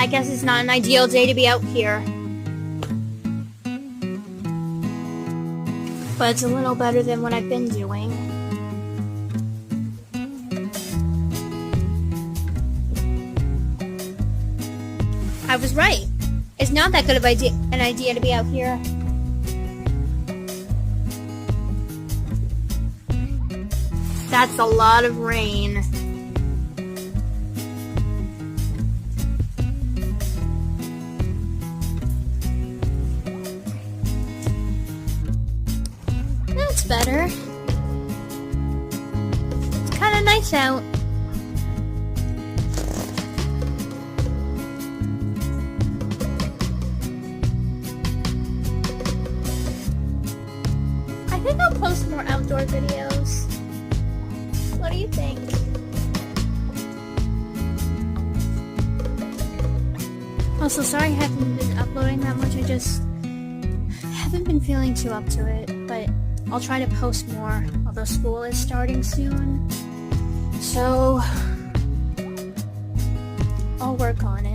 I guess it's not an ideal day to be out here. But it's a little better than what I've been doing. I was right. It's not that good of an idea to be out here. That's a lot of rain. That's better. It's kind of nice out. I think I'll post more outdoor videos. What do you think? Also, sorry I haven't been uploading that much. I just haven't been feeling too up to it, but I'll try to post more, although school is starting soon. So I'll work on it.